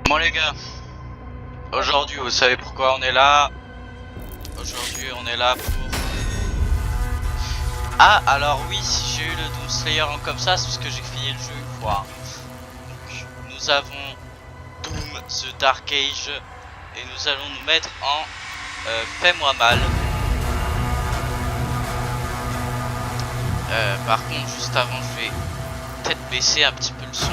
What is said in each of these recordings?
Bon les gars, aujourd'hui vous savez pourquoi on est là. Aujourd'hui on est là pour... Ah alors oui, si j'ai eu le Doom Slayer en comme ça, c'est parce que j'ai fini le jeu une fois. Donc nous avons Doom The Dark Age et nous allons nous mettre en Fais-moi mal. Par contre juste avant je vais peut-être baisser un petit peu le son.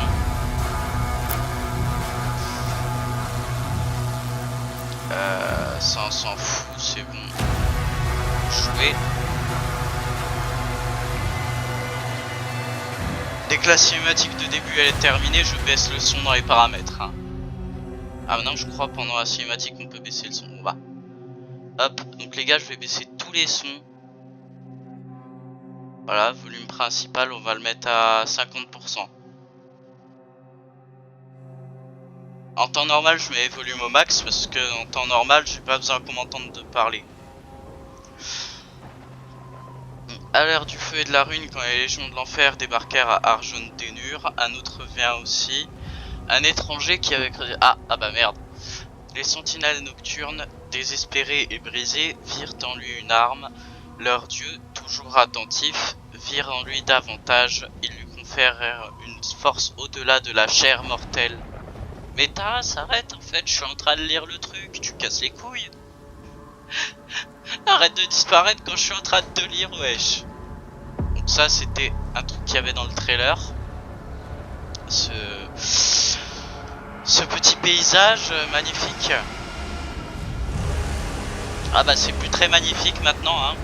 Ça on s'en fout, c'est bon. Jouer. Dès que la cinématique de début elle est terminée, je baisse le son dans les paramètres. Hein. Ah maintenant je crois pendant la cinématique on peut baisser le son. On va. Hop, donc les gars je vais baisser tous les sons. Voilà, volume principal on va le mettre à 50%. En temps normal je mets volume au max parce que en temps normal j'ai pas besoin qu'on m'entende de parler. À l'heure du feu et de la ruine, quand les légions de l'enfer débarquèrent à Arjun Denur, un autre vient aussi. Un étranger qui avait creusé... Ah bah merde. Les sentinelles nocturnes, désespérés et brisés, virent en lui une arme. Leur dieu, toujours attentif, virent en lui davantage. Ils lui conférèrent une force au-delà de la chair mortelle. Mais Taras, arrête, en fait, je suis en train de lire le truc, tu casses les couilles. Arrête de disparaître quand je suis en train de te lire, wesh. Donc ça, c'était un truc qu'il y avait dans le trailer. Ce petit paysage magnifique. Ah bah c'est plus très magnifique maintenant, hein.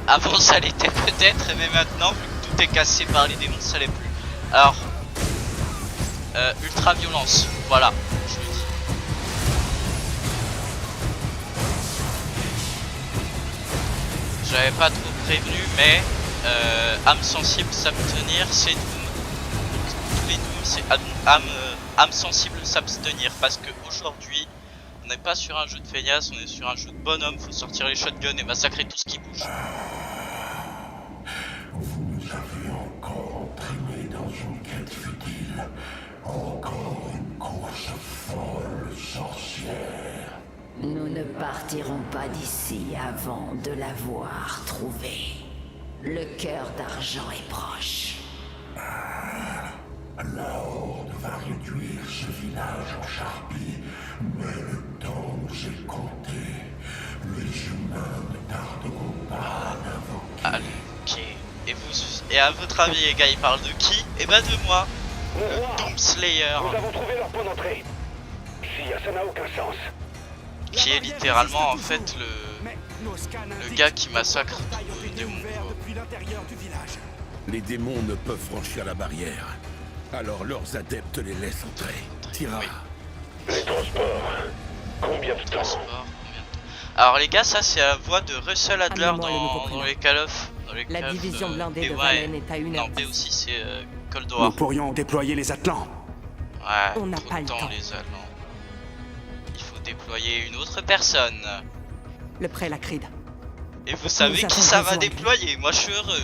Avant ça l'était peut-être, mais maintenant, vu que tout est cassé par les démons, ça l'est plus. Alors... ultra violence, voilà, je le dis. J'avais pas trop prévenu, mais âme sensible s'abstenir, c'est Doom. Tous les Doom, c'est âme sensible s'abstenir, parce que aujourd'hui, on n'est pas sur un jeu de feignasse, on est sur un jeu de bonhomme, faut sortir les shotguns et massacrer tout ce qui bouge. Vous nous avez encore entraînés dans une quête futile. Encore une course folle, sorcière. Nous ne partirons pas d'ici avant de l'avoir trouvé. Le cœur d'argent est proche. La Horde va réduire ce village en charpie, mais le temps nous est compté. Les humains ne tarderont pas à l'invoquer. Allez, ok. Et à votre avis, les gars, ils parlent de qui? Eh ben de moi. Doom Slayer. Nous avons trouvé leur point d'entrée. Si, ça n'a aucun sens. Qui est littéralement en fait le gars qui massacre tous les démons. Les démons ne peuvent franchir la barrière. Alors leurs adeptes les laissent entrer. Tira. Oui. Les transports. Combien de temps? Alors les gars, ça c'est la voix de Russell Adler dans les Call of. La division blindée de Valen est à une heure. Non, B aussi c'est Cold Nous War. pourrions déployer les Atlants. Ouais, On n'a trop pas de le temps temps. les Allemands. Il faut déployer une autre personne. Le prélat Creed. Et vous savez Nous qui avons ça va besoin de lui. déployer? Moi je suis heureux.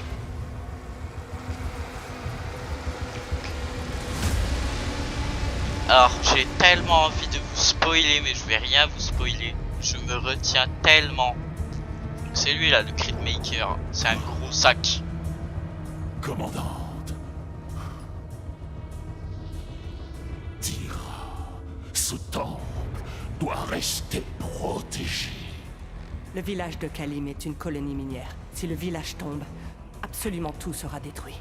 Alors j'ai tellement envie de vous spoiler, mais je vais rien vous spoiler. Je me retiens tellement. C'est lui là, le Creed Maker. C'est un gros sac. Commandante. Tira, ce temple doit rester protégé. Le village de Kalim est une colonie minière. Si le village tombe, absolument tout sera détruit.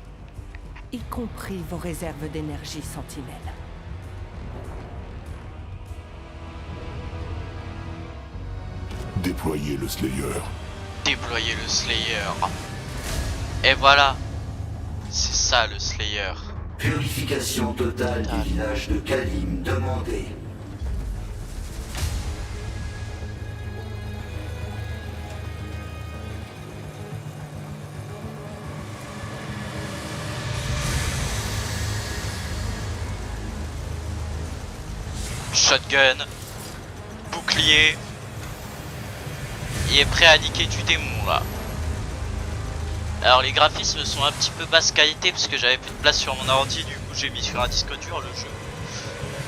Y compris vos réserves d'énergie sentinelle. Déployez le Slayer. Déployer le Slayer. Et voilà. C'est ça le Slayer. Purification totale du village de Kalim demandée. Shotgun. Bouclier. Il est prêt à niquer du démon là. Alors les graphismes sont un petit peu basse qualité parce que j'avais plus de place sur mon ordi, du coup j'ai mis sur un disque dur le jeu.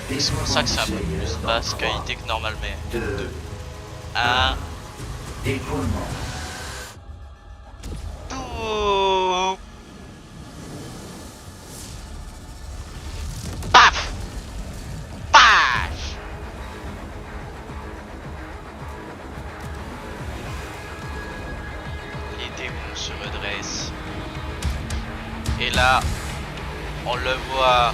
C'est pour ça que c'est un peu plus basse qualité que normal, mais 2, 1, Déploiement. tout. Paf. Paf. Les démons se redressent. Et là, on le voit.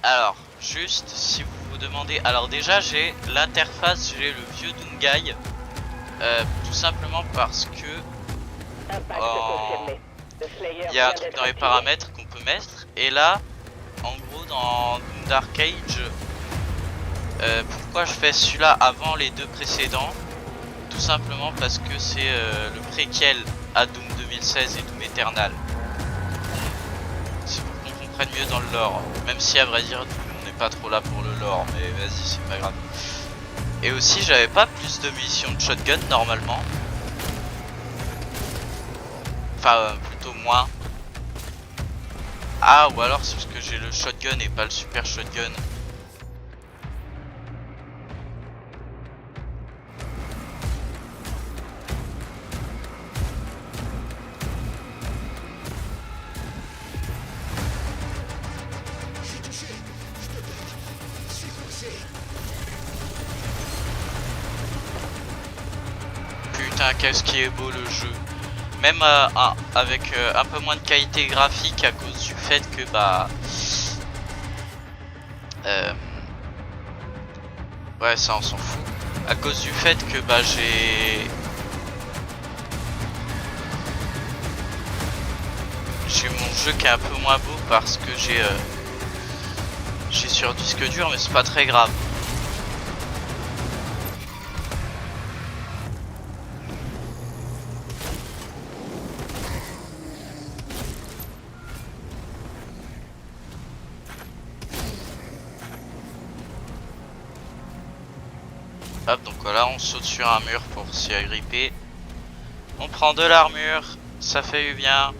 Alors, juste si vous vous demandez, alors déjà j'ai l'interface, j'ai le vieux Doomguy, tout simplement parce que il y a un truc dans les paramètres qu'on peut mettre, et là, en gros dans Doom Dark Age, pourquoi je fais celui-là avant les deux précédents? Tout simplement parce que c'est le préquel à Doom 2016 et Doom Eternal. C'est pour qu'on comprenne mieux dans le lore, même si à vrai dire on n'est pas trop là pour le lore, mais vas-y, c'est pas grave. Et aussi j'avais pas plus de munitions de shotgun normalement, enfin plutôt moins. Ah, ou alors c'est parce que j'ai le shotgun et pas le super shotgun. Putain, qu'est-ce qui est beau le jeu. Même avec un peu moins de qualité graphique à cause du fait que bah... ouais, ça on s'en fout. À cause du fait que bah j'ai mon jeu qui est un peu moins beau parce que j'ai sur disque dur, mais c'est pas très grave. Hop, donc voilà, on saute sur un mur pour s'y agripper. On prend de l'armure, ça fait du bien.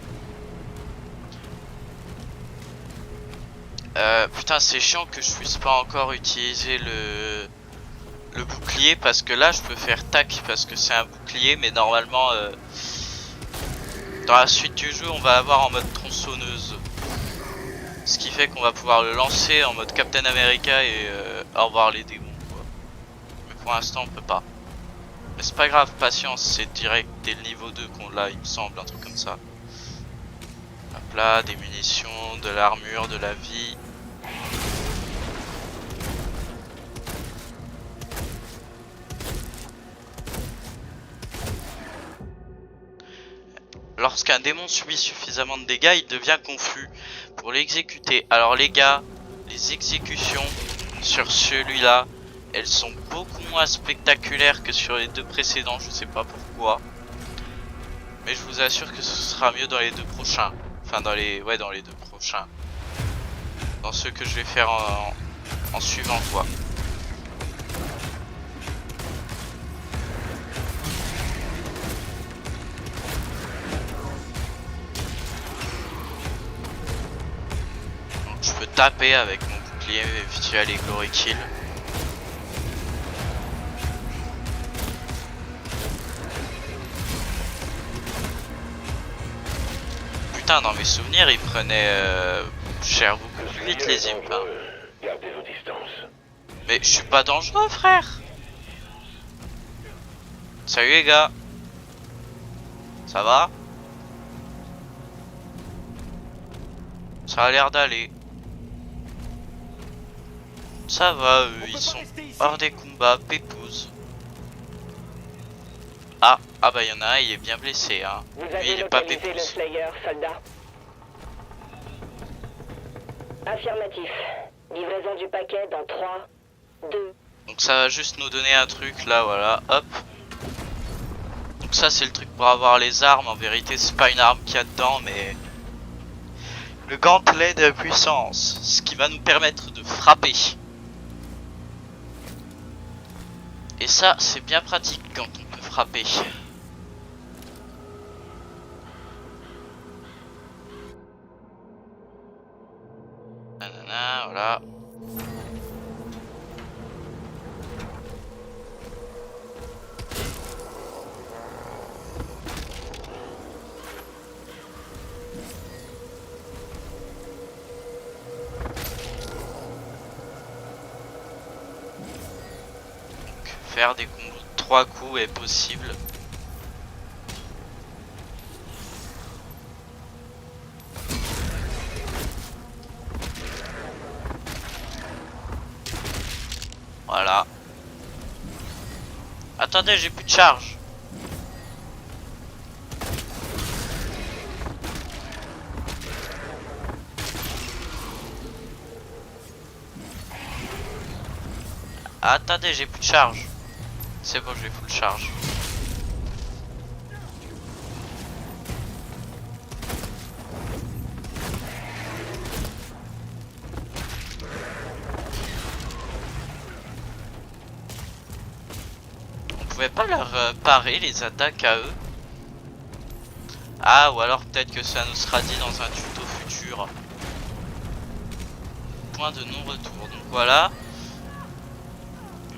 Putain, c'est chiant que je puisse pas encore utiliser le bouclier, parce que là je peux faire tac parce que c'est un bouclier, mais normalement dans la suite du jeu on va avoir en mode tronçonneuse, ce qui fait qu'on va pouvoir le lancer en mode Captain America et au revoir les démons quoi. Mais pour l'instant on peut pas, mais c'est pas grave, patience, c'est direct dès le niveau 2 qu'on l'a, il me semble, un truc comme ça. Hop là, des munitions, de l'armure, de la vie. Lorsqu'un démon subit suffisamment de dégâts, il devient confus. Pour l'exécuter, alors les gars, les exécutions sur celui-là, elles sont beaucoup moins spectaculaires que sur les deux précédents, je sais pas pourquoi. Mais je vous assure que ce sera mieux dans les deux prochains. Enfin dans les deux prochains. Dans ceux que je vais faire en suivant quoi. Donc je peux taper avec mon bouclier virtuel et glory kill. Putain, dans mes souvenirs, il prenait cher beaucoup plus vite les imps. Gardez vos distances. Mais je suis pas dangereux, frère. Salut les gars. Ça va? Ça a l'air d'aller. Ça va, eux, ils sont hors des combats, pépouze. Ah bah il y en a un, il est bien blessé hein. Vous Lui avez il est pas localisé le pépouze. Slayer, soldat? Affirmatif. Livraison du paquet dans 3, 2... Donc ça va juste nous donner un truc là, voilà, hop. Donc ça c'est le truc pour avoir les armes. En vérité c'est pas une arme qu'il y a dedans, mais le gantelet de puissance, ce qui va nous permettre de frapper. Et ça c'est bien pratique quand on peut frapper. Nanana, voilà. Faire des combos de 3 coups est possible. Voilà. Attendez, j'ai plus de charge. Attendez, j'ai plus de charge. C'est bon, je vais full charge. On pouvait pas leur parer les attaques à eux. Ah, ou alors peut-être que ça nous sera dit dans un tuto futur. Point de non-retour. Donc voilà.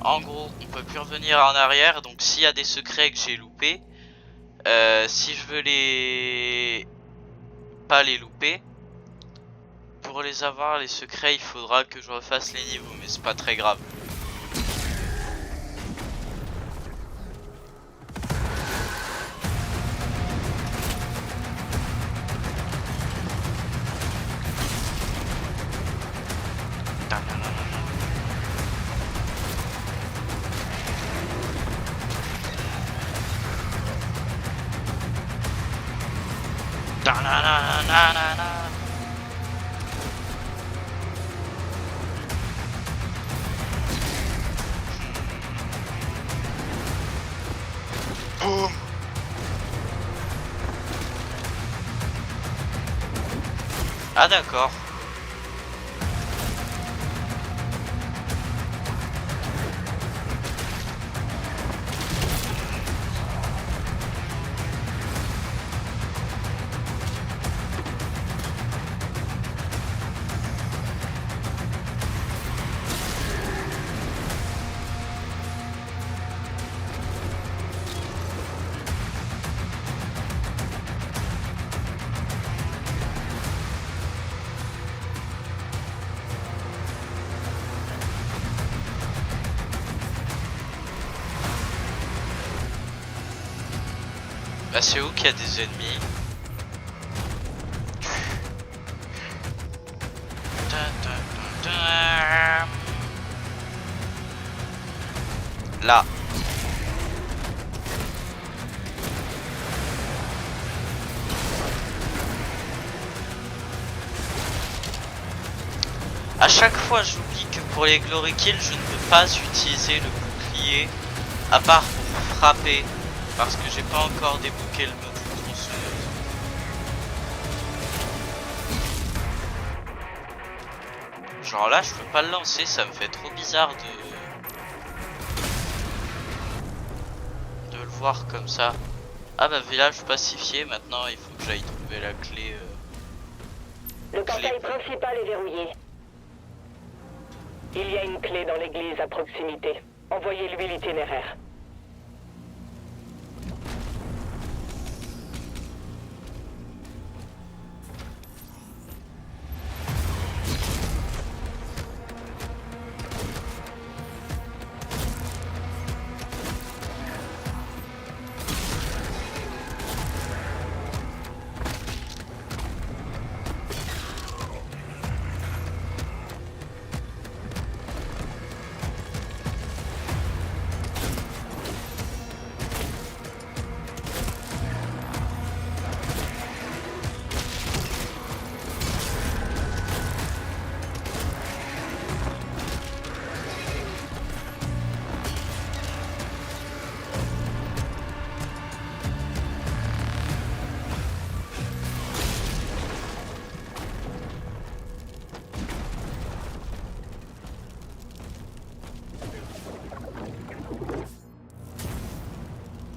En gros, on peut plus revenir en arrière. Donc s'il y a des secrets que j'ai loupés, si je veux pas les louper, pour les avoir les secrets, il faudra que je refasse les niveaux, mais c'est pas très grave. Boum. Ah d'accord. Bah c'est où qu'il y a des ennemis? Là. À chaque fois j'oublie que pour les glory kills je ne peux pas utiliser le bouclier à part pour frapper. Parce que j'ai pas encore débloqué le mode tronçonneuse. Genre là je peux pas le lancer, ça me fait trop bizarre de le voir comme ça. Ah bah village pacifié, maintenant il faut que j'aille trouver la clé. Le portail principal est verrouillé. Il y a une clé dans l'église à proximité. Envoyez-lui l'itinéraire.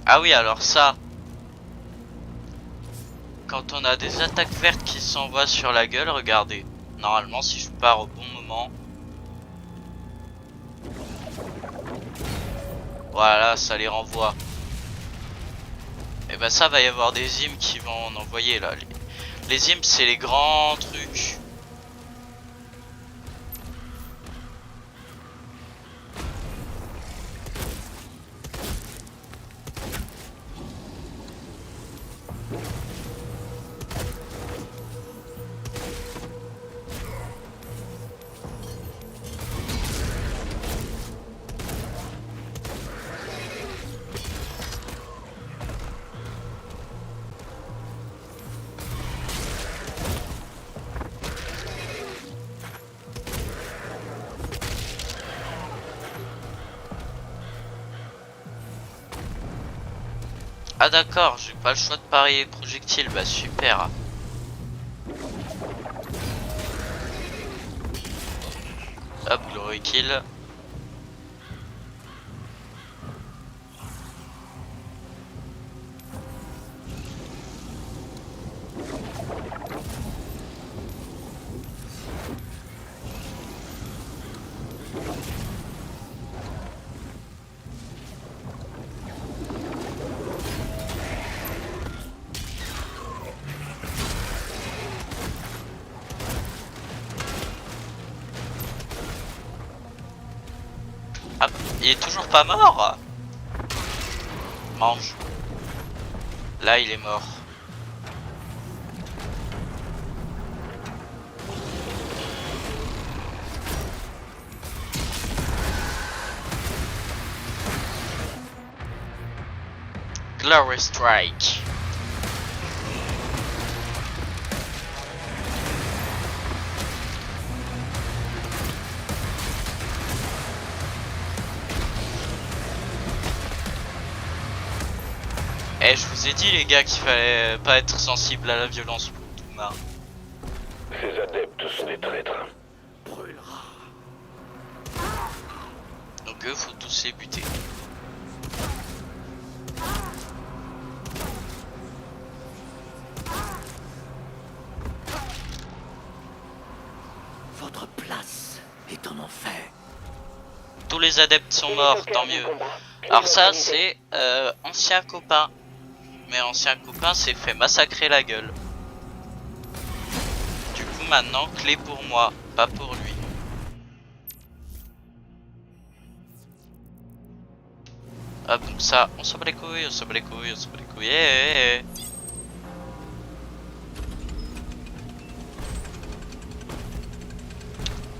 Ah oui, alors ça, quand on a des attaques vertes qui s'envoient sur la gueule, regardez. Normalement, si je pars au bon moment, voilà, ça les renvoie. Et bah ça va y avoir des hymnes qui vont en envoyer là. Les hymnes, c'est les grands trucs. Ah d'accord, j'ai pas le choix de parier les projectiles, bah super. Hop, glory kill. Ah, il est toujours pas mort. Mange. Là, il est mort. Glory Strike. Eh, je vous ai dit les gars qu'il fallait pas être sensible à la violence pour tout marre. Ces adeptes sont des traîtres. Donc eux, faut tous les buter. Votre place est en enfer. Tous les adeptes sont morts, tant mieux. Alors ça, c'est ancien copain. Mais ancien copain s'est fait massacrer la gueule. Du coup maintenant, clé pour moi, pas pour lui. Hop, donc ça, on s'en bat les couilles, on s'en bat les couilles, on s'en bat les couilles.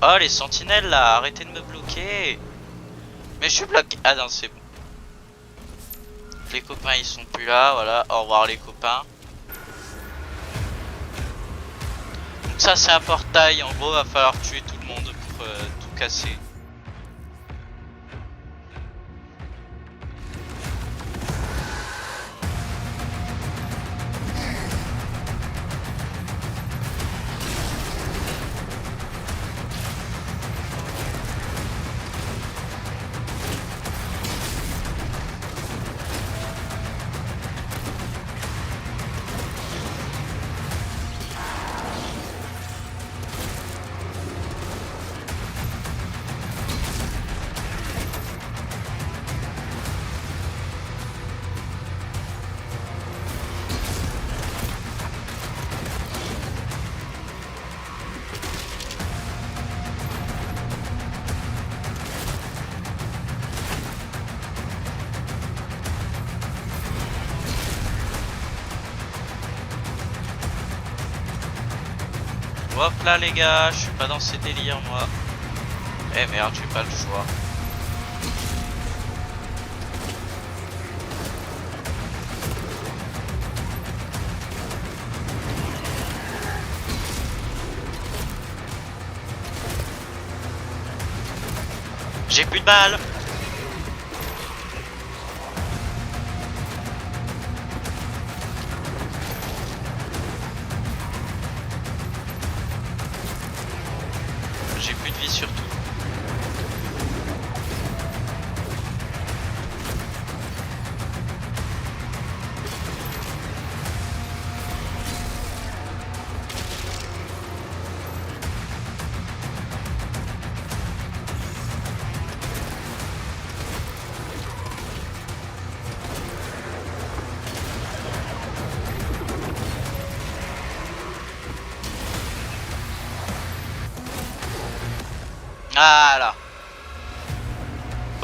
Oh les sentinelles là, arrêtez de me bloquer. Mais je suis bloqué. Ah non, c'est bon. Les copains ils sont plus là, voilà, au revoir les copains. Donc ça c'est un portail, en gros va falloir tuer tout le monde pour tout casser. Hop là les gars, je suis pas dans ces délires moi. Eh merde, j'ai pas le choix. J'ai plus de balles. J'ai plus de vie surtout.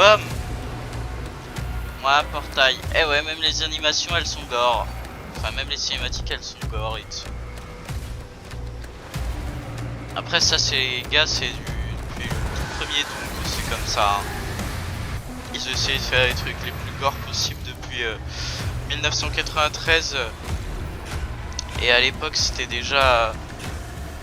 Bam. Ouais, un portail. Eh ouais, même les animations elles sont gore. Enfin, même les cinématiques elles sont gore et tout. Après, ça, c'est les gars, c'est depuis le tout premier Doom que c'est comme ça. Hein. Ils ont essayé de faire les trucs les plus gore possibles depuis 1993. Et à l'époque, c'était déjà.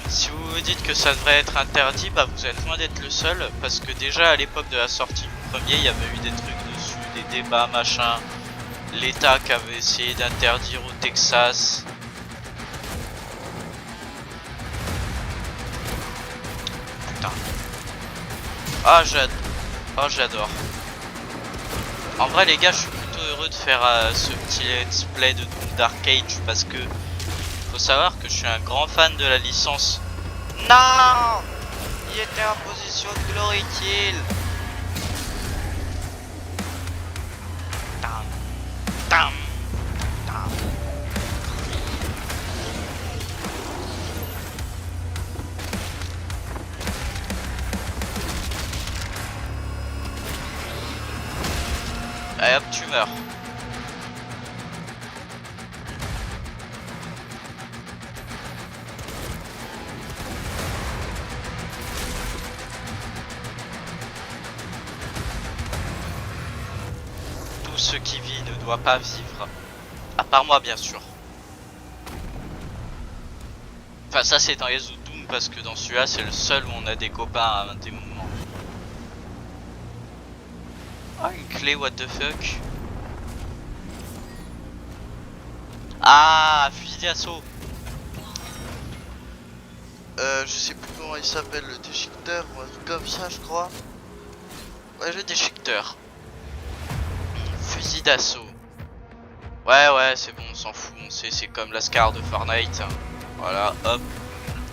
Si vous vous dites que ça devrait être interdit, bah vous êtes loin d'être le seul. Parce que déjà à l'époque de la sortie du premier, il y avait eu des trucs dessus, des débats, machin. L'État qui avait essayé d'interdire au Texas. Putain. Ah, j'adore. En vrai, les gars, je suis plutôt heureux de faire ce petit let's play de Doom Dark Age parce que faut savoir que je suis un grand fan de la licence. Non, il était en position de glory kill. Tam, tam, tam. Allez hop, tu meurs. Tout ce qui vit ne doit pas vivre. À part moi, bien sûr. Enfin, ça c'est dans les autres Doom parce que dans celui-là, c'est le seul où on a des copains à des moments. Ah, une clé, what the fuck. Ah, fusil d'assaut. Je sais plus comment il s'appelle, le déchiqueteur ou un truc comme ça, je crois. Ouais, le déchiqueteur. Fusil d'assaut. Ouais, c'est bon, on s'en fout, on sait, c'est comme la Scar de Fortnite. Hein. Voilà, hop.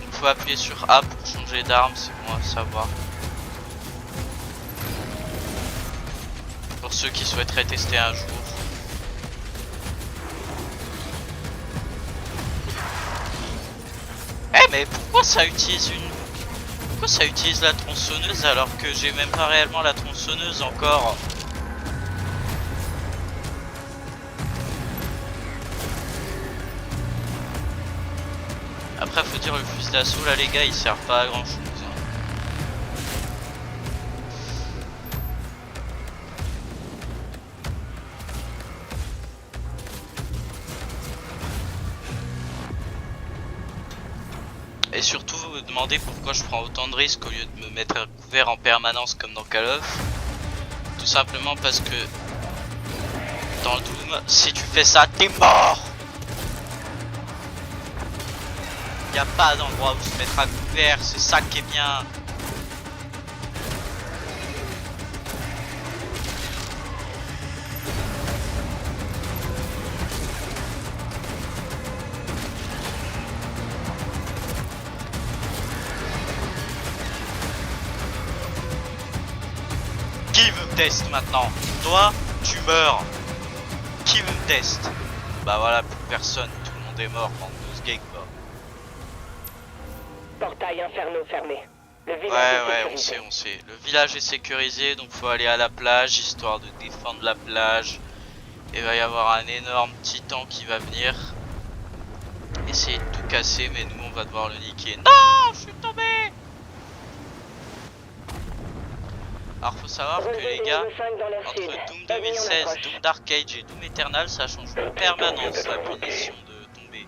Il faut appuyer sur A pour changer d'arme, c'est bon à savoir. Pour ceux qui souhaiteraient tester un jour. Eh mais pourquoi ça utilise Pourquoi ça utilise la tronçonneuse alors que j'ai même pas réellement la tronçonneuse encore? Après faut dire le fusil d'assaut là les gars il sert pas à grand chose. Et surtout vous vous demandez pourquoi je prends autant de risques au lieu de me mettre à couvert en permanence comme dans Call of. Tout simplement parce que dans le Doom, si tu fais ça, t'es mort. Y a pas d'endroit où se mettre à couvert, c'est ça qui est bien. Qui veut me tester maintenant? Toi, tu meurs. Qui veut me tester? Bah voilà, plus personne, tout le monde est mort pendant ce game. Portail Inferno fermé. Le village Ouais, est sécurisé. on sait. Le village est sécurisé, donc faut aller à la plage, histoire de défendre la plage. Il va y avoir un énorme titan qui va venir. Essayer de tout casser, mais nous on va devoir le niquer. Non, je suis tombé. Alors faut savoir que les gars, entre Doom 2016, Doom Dark Age et Doom Eternal, ça change en permanence la punition de tomber.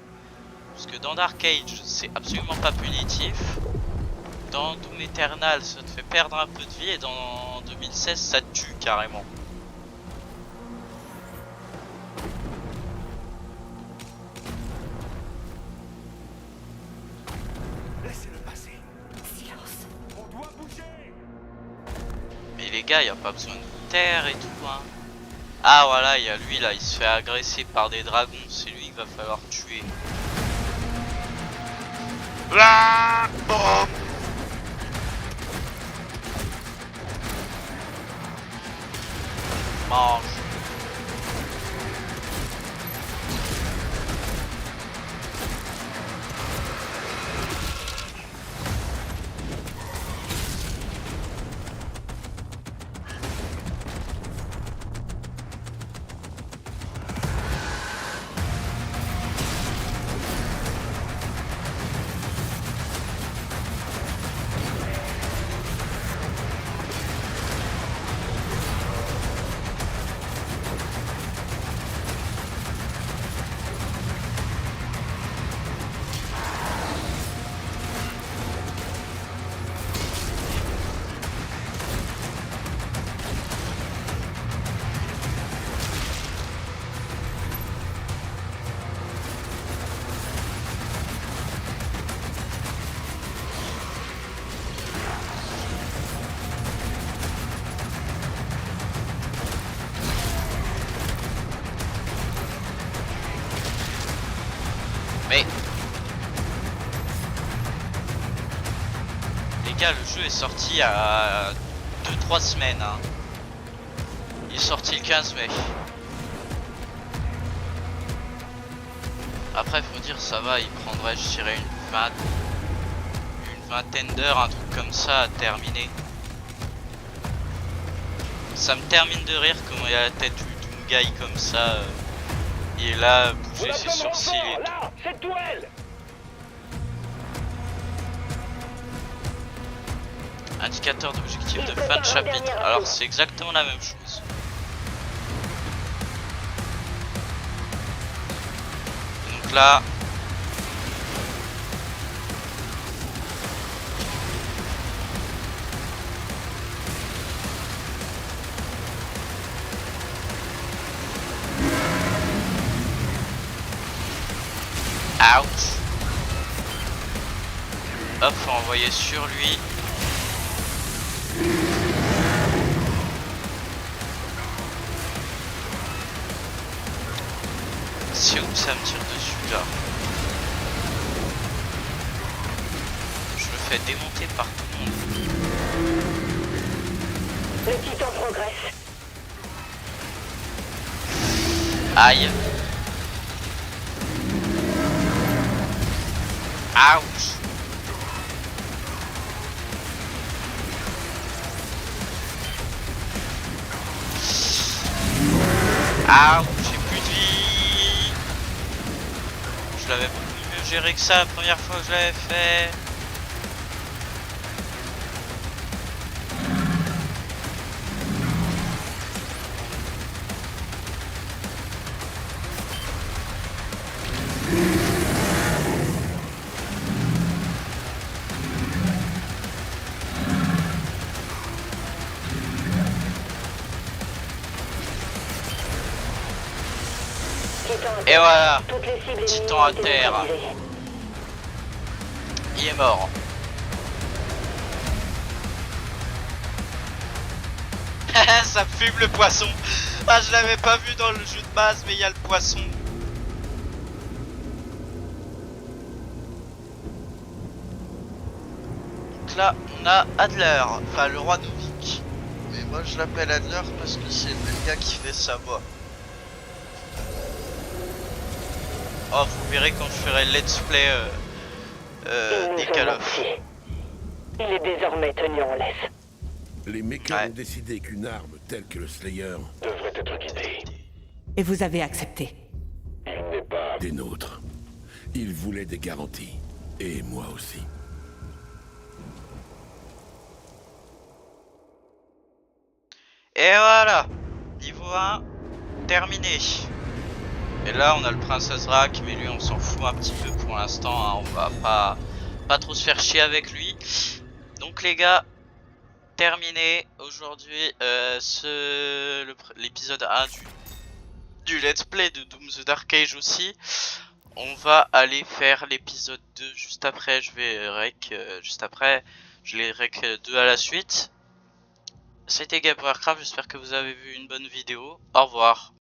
Parce que dans Dark Age, c'est absolument pas punitif. Dans Doom Eternal, ça te fait perdre un peu de vie. Et dans 2016, ça te tue carrément. Laissez-le passer. Silence. On doit bouger. Mais les gars, y a pas besoin de terre et tout, hein. Ah voilà, il y a lui là, il se fait agresser par des dragons. C'est lui qu'il va falloir tuer. Ah, boum. Mange. Mais les gars, le jeu est sorti il y a 2-3 semaines hein. Il est sorti le 15 mai. Après faut dire ça va, il prendrait je dirais une vingtaine d'heures, un truc comme ça à terminer. Ça me termine de rire comment il a la tête du Doomguy comme ça. Il est là, bouger ses sourcils et tout. Là, c'est duel. Indicateur d'objectif de fin de chapitre. Alors c'est exactement la même chose. Donc là... Ouch. Hop, faut envoyer sur lui. C'est où ça me tire dessus là? Je me fais démonter par tout le monde. Le titan progresse. Aïe. Ouch. Ouch, j'ai plus de vie. Je l'avais beaucoup mieux géré que ça la première fois que je l'avais fait. Et voilà, Toutes les cibles Titan à terre. neutralisées. Il est mort. Ça fume le poisson. Ah, je l'avais pas vu dans le jeu de base, mais il y a le poisson. Donc là, on a Adler, enfin le roi Novik. Mais moi je l'appelle Adler parce que c'est le même gars qui fait sa voix. Oh, vous verrez quand je ferai le let's play Il nous des a Call of. menti. Il est désormais tenu en laisse. Les mécas Ouais. ont décidé qu'une arme telle que le Slayer, Devrait être guidé. Et vous avez accepté. Il n'est pas... des nôtres, ils voulaient des garanties. Et moi aussi. Et voilà, niveau 1 terminé. Et là on a le prince Azrak, mais lui on s'en fout un petit peu pour l'instant, hein. On va pas trop se faire chier avec lui. Donc les gars, terminé aujourd'hui l'épisode 1 du let's play de Doom the Dark Age aussi. On va aller faire l'épisode 2 juste après, je vais rec juste après, je les rec 2 à la suite. C'était Gabriel Craft, j'espère que vous avez vu une bonne vidéo. Au revoir.